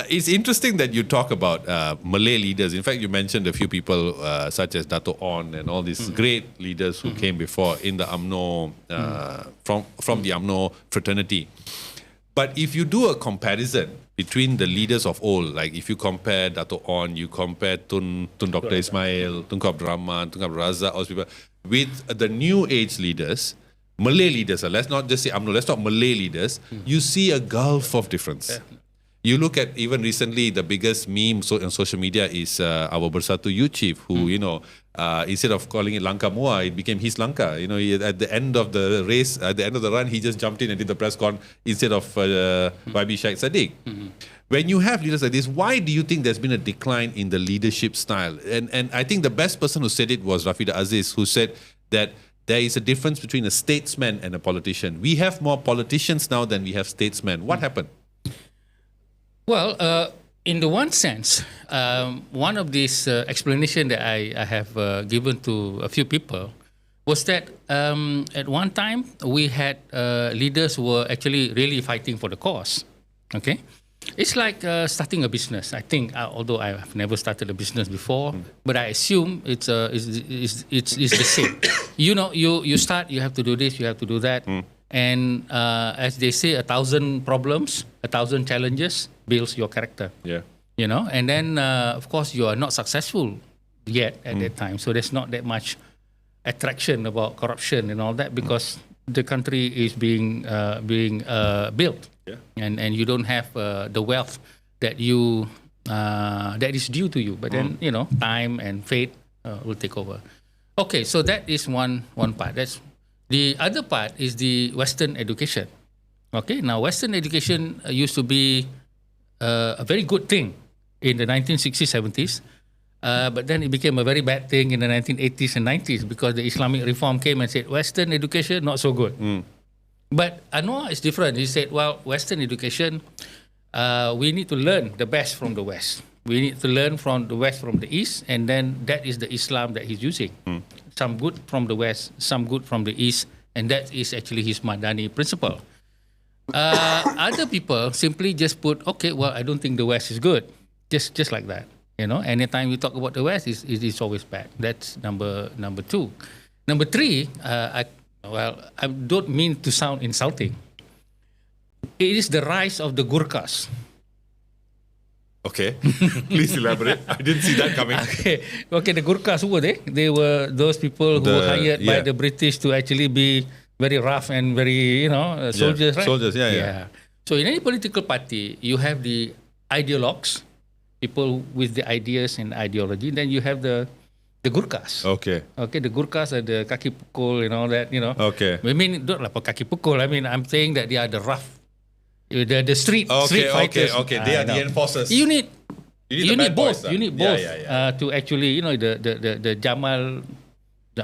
It's interesting that you talk about Malay leaders. In fact, you mentioned a few people such as Dato' On and all these great leaders who came before in the UMNO, from the UMNO fraternity. But if you do a comparison between the leaders of old, like if you compare Dato' On, you compare Tun Dr. Ismail, Tunku Abdul Rahman, Tunku Abdul Razak, all these people, with the new age leaders, Malay leaders, let's not just say UMNO, let's talk Malay leaders, you see a gulf of difference. You look at even recently, the biggest meme on social media is our Bersatu youth chief, who, instead of calling it Lanka Mua, it became his Lanka. At the end of the race, at the end of the run, he just jumped in and did the press con instead of YB Sheikh Sadiq. When you have leaders like this, why do you think there's been a decline in the leadership style? And I think the best person who said it was Rafida Aziz, who said that there is a difference between a statesman and a politician. We have more politicians now than we have statesmen. What happened? Well, in the one sense, one of these explanation that I have given to a few people was that at one time we had leaders who were actually really fighting for the cause. Okay, it's like starting a business. I think, although I have never started a business before, but I assume it's the same. You start, you have to do this, you have to do that. And as they say, 1,000 problems, 1,000 challenges builds your character. Yeah. And then of course you are not successful yet at that time. So there's not that much attraction about corruption and all that because the country is being built. Yeah. And you don't have the wealth that you that is due to you. But then time and fate will take over. Okay, so that is one part. That's the other part is the Western education. Okay, now Western education used to be a very good thing in the 1960s, 70s, but then it became a very bad thing in the 1980s and 90s because the Islamic reform came and said Western education not so good. But Anwar is different. He said, well, Western education, we need to learn the best from the West. We need to learn from the West, from the East, and then that is the Islam that he's using. Some good from the West, some good from the East, and that is actually his Madani principle. Other people simply just put, okay, well, I don't think the West is good, just like that. Anytime you talk about the West, it's always bad. That's number two. Number three, I don't mean to sound insulting. It is the rise of the Gurkhas. Okay, please elaborate. I didn't see that coming. Okay, the Gurkhas, who were they? They were those people who were hired by the British to actually be very rough and very, soldiers, right? Soldiers, yeah. So in any political party, you have the ideologues, people with the ideas and ideology. Then you have the Gurkhas. Okay, the Gurkhas are the kaki pukul and all that, Okay. I mean, don't like kaki pukul. I mean, I'm saying that they are the rough, the street fighters. Okay. They are the enforcers. You need both. Boys, you need both to actually, the Jamal,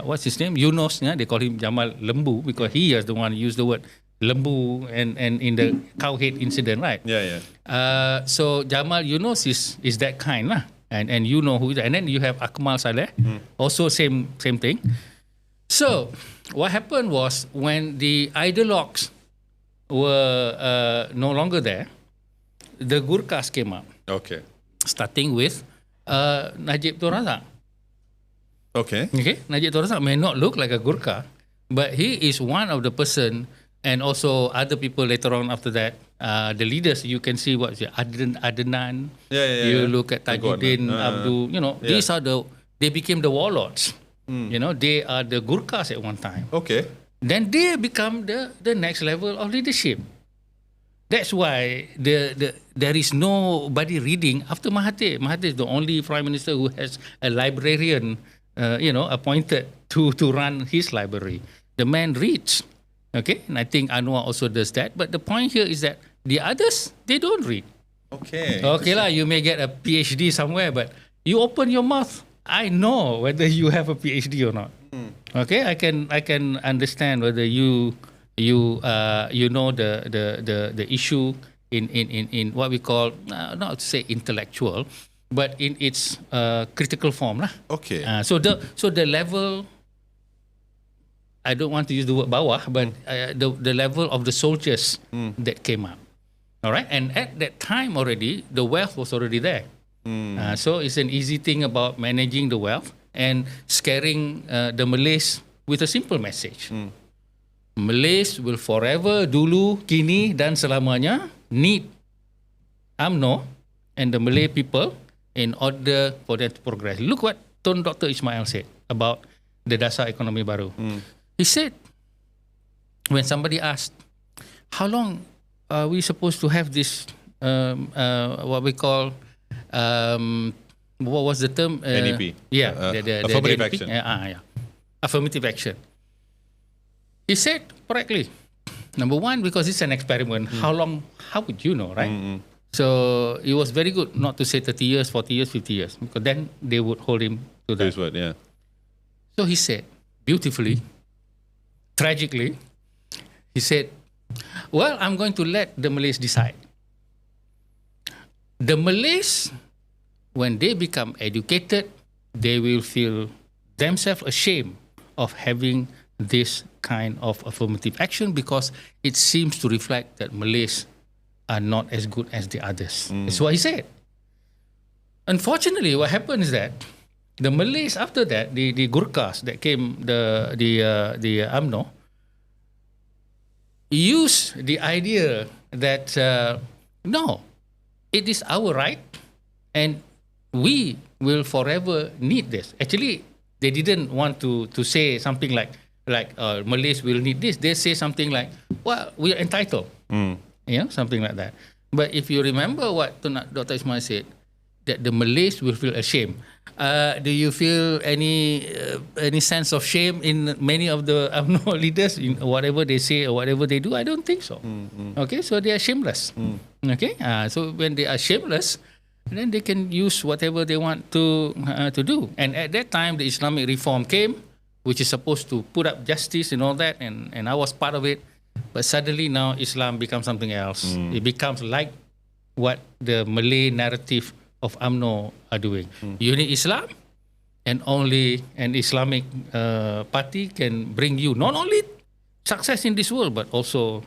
what's his name? Yunus. They call him Jamal Lembu because he is the one who used the word Lembu and in the cowhead incident, right? Yeah. So Jamal Yunus is that kind, lah. And you know who is that. And then you have Akmal Saleh, also same thing. So what happened was when the ideologues were no longer there, the Gurkhas came up. Okay. Starting with Najib Tun Razak. Okay. Najib Tun Razak may not look like a Gurkha, but he is one of the person, and also other people later on after that, the leaders, you can see what's Adnan. You look at Tajuddin, Abdul, these are they became the warlords. They are the Gurkhas at one time. Okay. Then they become the next level of leadership. That's why there is nobody reading after Mahathir. Mahathir is the only prime minister who has a librarian, appointed to run his library. The man reads, okay, and I think Anwar also does that. But the point here is that the others, they don't read. Okay. Okay lah, you may get a PhD somewhere, but you open your mouth, I know whether you have a PhD or not. Okay, I can understand whether you know the issue in what we call not to say intellectual, but in its critical form lah. Okay. So the level, I don't want to use the word bawah, but the level of the soldiers that came up. All right, and at that time already, the wealth was already there. So it's an easy thing about managing the wealth and scaring the Malays with a simple message. Malays will forever, dulu, kini dan selamanya need UMNO and the Malay people in order for them to progress. Look what Tun Dr. Ismail said about the dasar ekonomi baru. He said, when somebody asked, how long are we supposed to have this, what we call, what was the term? NEP. Yeah. Affirmative action. Affirmative action. He said correctly. Number one, because it's an experiment. How long? How would you know, right? So it was very good not to say 30 years, 40 years, 50 years, because then they would hold him to that. His word, yeah. So he said, beautifully, tragically, he said, well, I'm going to let the Malays decide. The Malays, when they become educated, they will feel themselves ashamed of having this kind of affirmative action because it seems to reflect that Malays are not as good as the others. That's what he said. Unfortunately, what happened is that the Malays after that, the Gurkhas that came, the UMNO, use the idea that no, it is our right and we will forever need this. Actually, they didn't want to say something like Malays will need this. They say something like, well, we are entitled. Something like that. But if you remember what Dr. Ismail said, that the Malays will feel ashamed. Do you feel any sense of shame in many of the UMNO leaders in whatever they say or whatever they do? I don't think so. Okay, so they are shameless. Okay, so when they are shameless, then they can use whatever they want to do. And at that time, the Islamic reform came, which is supposed to put up justice and all that, and I was part of it. But suddenly now Islam becomes something else. It becomes like what the Malay narrative of UMNO are doing. You need Islam, and only an Islamic party can bring you not only success in this world, but also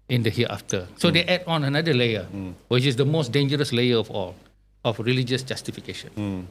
in the hereafter. So they add on another layer, which is the most dangerous layer of all, of religious justification.